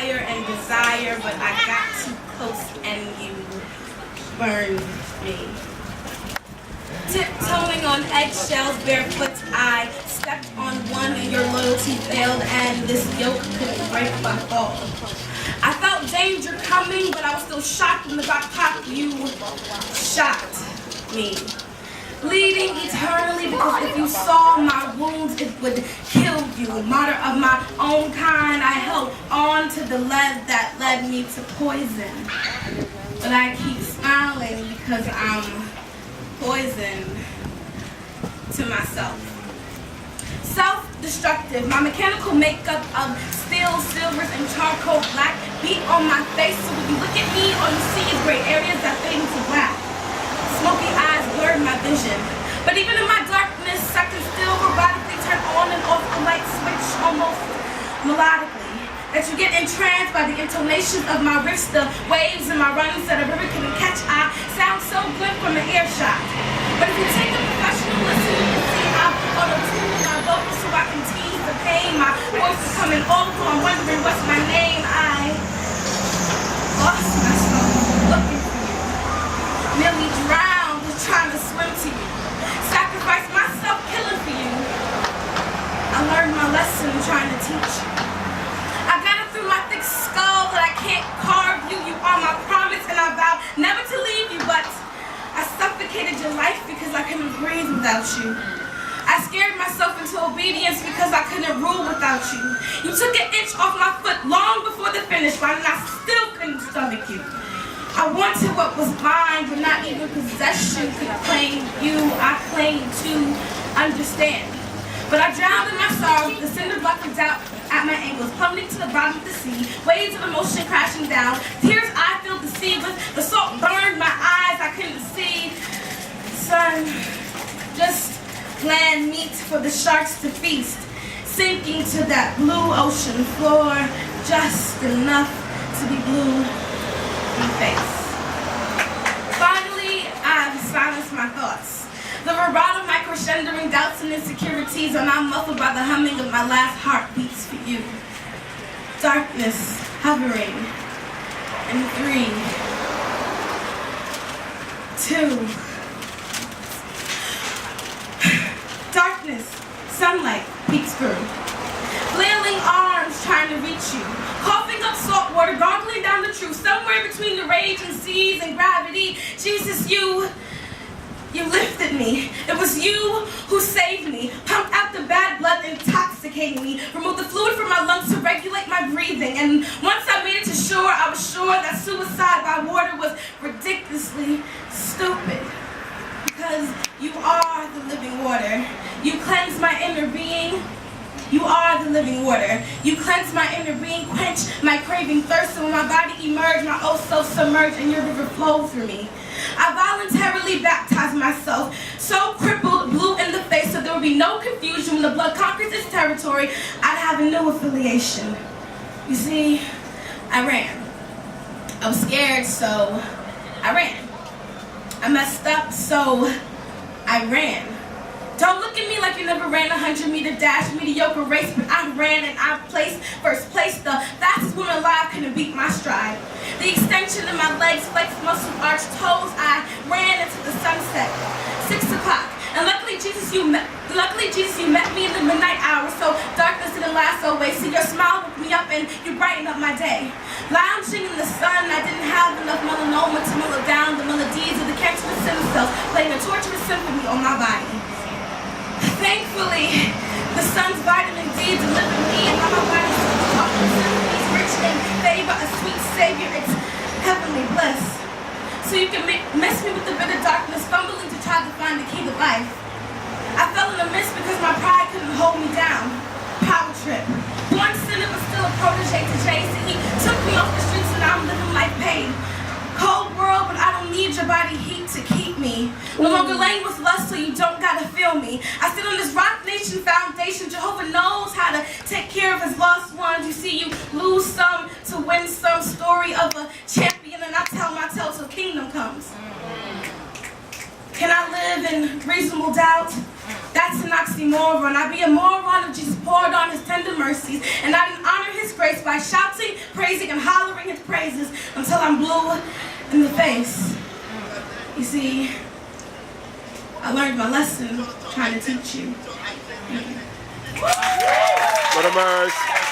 fire and desire, but I got too close and you burned me. Tiptoeing on eggshells, barefoot, I stepped on one and your loyalty failed, and this yoke couldn't break my fall. I felt danger coming, but I was still shocked when the back pop you shot me. Bleeding eternally, because if you saw my wounds, it would kill you. Martyr of my own kind, I held on to the lead that led me to poison. But I keep smiling because I'm poison to myself. Self-destructive, my mechanical makeup of steel, silvers, and charcoal black beat on my face, so when you look at me, all you see is gray areas that fade into black. Smoky eyes blurred my vision. But even in my darkness, I can still robotically turn on and off the light switch almost melodically. That you get entranced by the intonations of my riffs, the waves in my runs that a river couldn't catch. I sound so good from an earshot. But if you take a professional listen, you can see I'm auto-tuning my vocals so I can tease the pain. My voice is coming over, I'm wondering what's my name. I lost myself looking for you. Nearly drowned trying to swim to you. Sacrificed myself killing for you. I learned my lesson trying to teach you. I got it through my thick skull that I can't carve you. You are my promise and I vow never to leave you, but I suffocated your life because I couldn't breathe without you. I scared myself into obedience because I couldn't rule without you. You took an inch off my foot long before the finish line and I still couldn't stomach you. I wanted what was mine, but not even possession could claim you. I claimed to understand. But I drowned in my sorrow, the cinder block of doubt at my ankles, plummeting to the bottom of the sea, waves of emotion crashing down, tears I filled the sea with, the salt burned my eyes, I couldn't see. Sun, just bland meat for the sharks to feast, sinking to that blue ocean floor, just enough to be blue in the face. Finally, I've silenced my thoughts. The vibrato, my crescendoing doubts and insecurities are now muffled by the humming of my last heartbeats for you. Darkness hovering in 3, 2. Darkness, sunlight peeks through. Flailing arms trying to reach you. Coughing up salt water, gargling down the truth. Somewhere between the rage and seas and gravity, Jesus, you lifted me. It was you who saved me. Pumped out the bad blood intoxicating me. Removed the fluid from my lungs to regulate my breathing. And once I made it to shore, I was sure that suicide by water was ridiculously stupid. Because you are the living water. You cleanse my inner being. You are the living water. You cleanse my inner being, quench my craving thirst, and when my body emerged, my old self submerged, and your river flowed through me. I voluntarily baptized myself, so crippled, blue in the face, so there would be no confusion. When the blood conquers its territory, I'd have a new affiliation. You see, I ran. I was scared, so I ran. I messed up, so I ran. Don't look at me like you never ran a 100-meter dash, mediocre race, but I ran and I placed first place. The fastest woman alive couldn't beat my stride. The extension of my legs, flexed muscles, arched toes, I ran into the sunset. 6 o'clock. And luckily Jesus, you met me in the midnight hour, so darkness didn't last always. See, your smile woke me up and you brightened up my day. Lounging in the sun, I didn't have enough melanoma to mellow down the melodies of the cancerous stem cells, playing a torturous symphony on my body. Thankfully, the sun's vitamin D delivered me and my body symphonies rich in favor, a sweet savior, it's heavenly bliss. So you can mess me with the bitter darkness, fumbling to try to find the key to life. I fell in a mist because my pride couldn't hold me down. Power trip. One sinner but still a protege to Jason. He took me off the streets and now I'm living life pain. Cold world, but I don't need your body heat to keep me. No longer laying with lust so you don't gotta feel me. I sit on this Rock Nation foundation. Jehovah knows how to take care of his lost ones. You see, you lose some to win some. Story of a champion, and I tell my tale till kingdom comes. Can I live in reasonable doubt? That's an oxymoron. I'd be a moron if Jesus poured on his tender mercies, and I didn't honor his grace by shouting, praising, and hollering his praises until I'm blue in the face. You see, I learned my lesson trying to teach you. Brother Murs.